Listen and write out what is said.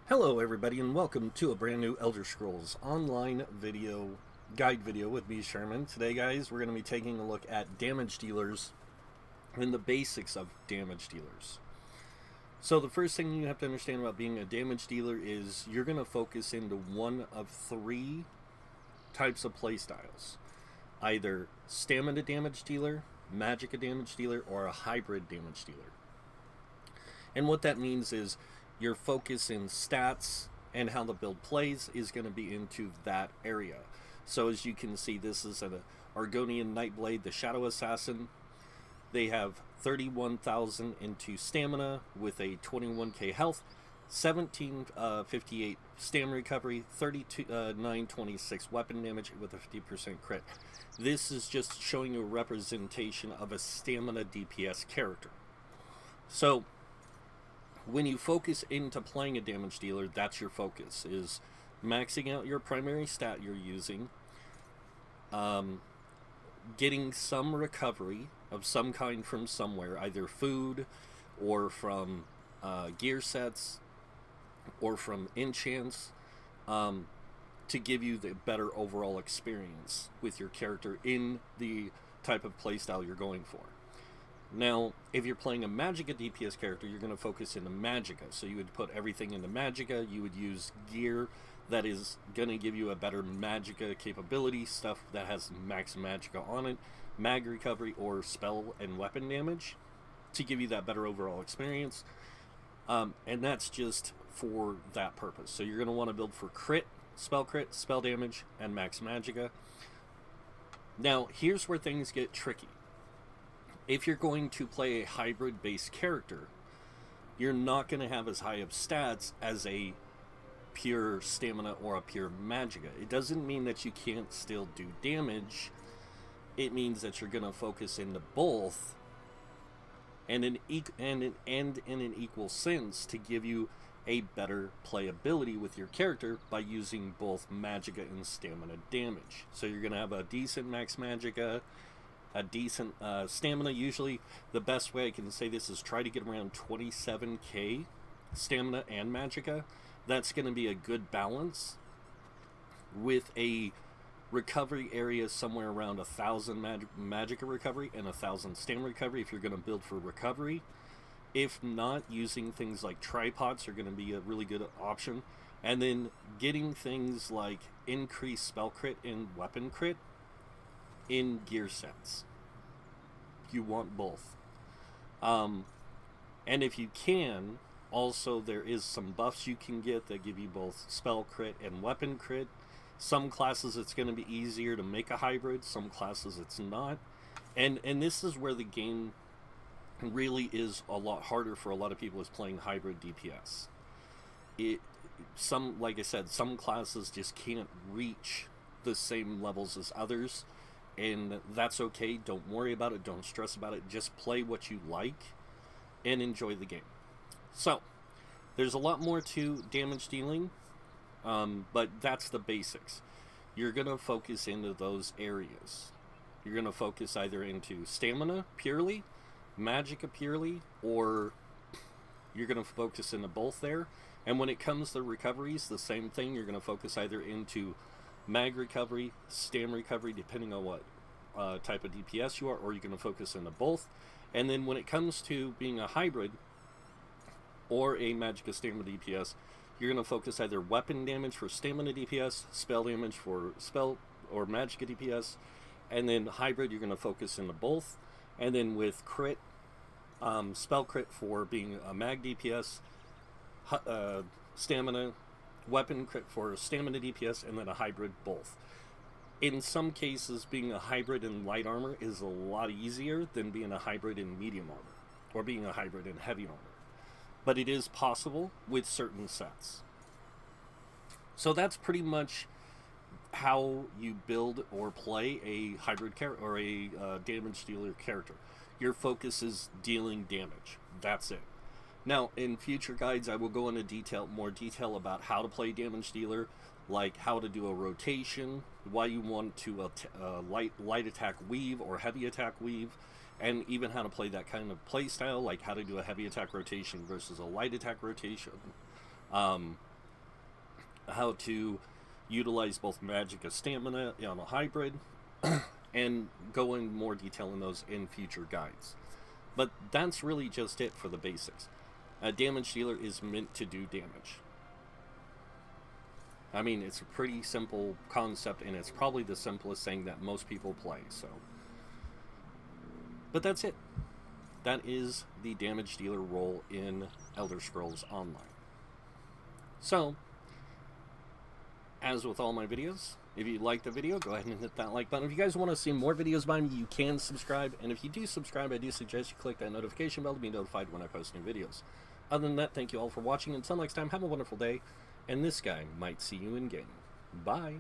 Hello everybody and welcome to a brand new Elder Scrolls online guide video with me, Sherman. Today guys, we're going to be taking a look at damage dealers and the basics of damage dealers. So the first thing you have to understand about being a damage dealer is you're going to focus into one of three types of playstyles. Either stamina damage dealer, magicka damage dealer, or a hybrid damage dealer. And what that means is your focus in stats and how the build plays is going to be into that area. So as you can see, this is an Argonian Nightblade, the Shadow Assassin. They have 31,000 into stamina with a 21k health, 1758 stam recovery, 926 weapon damage with a 50% crit. This is just showing you a representation of a stamina DPS character. So when you focus into playing a damage dealer, that's your focus, is maxing out your primary stat you're using, getting some recovery of some kind from somewhere, either food or from gear sets or from enchants, to give you the better overall experience with your character in the type of playstyle you're going for. Now, if you're playing a magicka DPS character, you're going to focus into magicka. So you would put everything into magicka. You would use gear that is going to give you a better magicka capability, stuff that has max magicka on it, mag recovery, or spell and weapon damage to give you that better overall experience. And that's just for that purpose. So you're going to want to build for crit, spell damage, and max magicka. Now, here's where things get tricky. If you're going to play a hybrid-based character, you're not going to have as high of stats as a pure stamina or a pure magicka. It doesn't mean that you can't still do damage. It means that you're going to focus into both and in an equal sense to give you a better playability with your character by using both magicka and stamina damage. So you're going to have a decent max magicka, a decent stamina. Usually the best way I can say this is try to get around 27k stamina and magicka. That's going to be a good balance with a recovery area somewhere around 1,000 magicka recovery and 1,000 stam recovery if you're going to build for recovery. If not, using things like tripods are going to be a really good option, and then getting things like increased spell crit and weapon crit in gear sets. You want both. And if you can, also there is some buffs you can get that give you both spell crit and weapon crit. Some classes it's going to be easier to make a hybrid, some classes it's not. And this is where the game really is a lot harder for a lot of people, is playing hybrid DPS. Like I said, some classes just can't reach the same levels as others. And that's okay. Don't worry about it. Don't stress about it. Just play what you like and enjoy the game. So, there's a lot more to damage dealing, but that's the basics. You're going to focus into those areas. You're going to focus either into stamina purely, magicka purely, or you're going to focus into both there. And when it comes to recoveries, the same thing. You're going to focus either into mag recovery, stam recovery, depending on what type of DPS you are, or you're going to focus into both. And then when it comes to being a hybrid or a magicka stamina DPS, you're going to focus either weapon damage for stamina DPS, spell damage for spell or magicka DPS, and then hybrid you're going to focus into both. And then with crit, spell crit for being a mag DPS, stamina, weapon crit for stamina DPS, and then a hybrid both. In some cases, being a hybrid in light armor is a lot easier than being a hybrid in medium armor, or being a hybrid in heavy armor. But it is possible with certain sets. So that's pretty much how you build or play a hybrid character or a damage dealer character. Your focus is dealing damage. That's it. Now, in future guides, I will go into more detail about how to play damage dealer, like how to do a rotation, why you want to light attack weave or heavy attack weave, and even how to play that kind of play style, like how to do a heavy attack rotation versus a light attack rotation. how to utilize both magic and stamina on a hybrid, and go in more detail in those in future guides. But that's really just it for the basics. A damage dealer is meant to do damage. I mean, it's a pretty simple concept, and it's probably the simplest thing that most people play, so. But that's it. That is the damage dealer role in Elder Scrolls Online. So, as with all my videos, if you like the video, go ahead and hit that like button. If you guys want to see more videos by me, you can subscribe. And if you do subscribe, I do suggest you click that notification bell to be notified when I post new videos. Other than that, thank you all for watching. Until next time, have a wonderful day. And this guy might see you in game. Bye.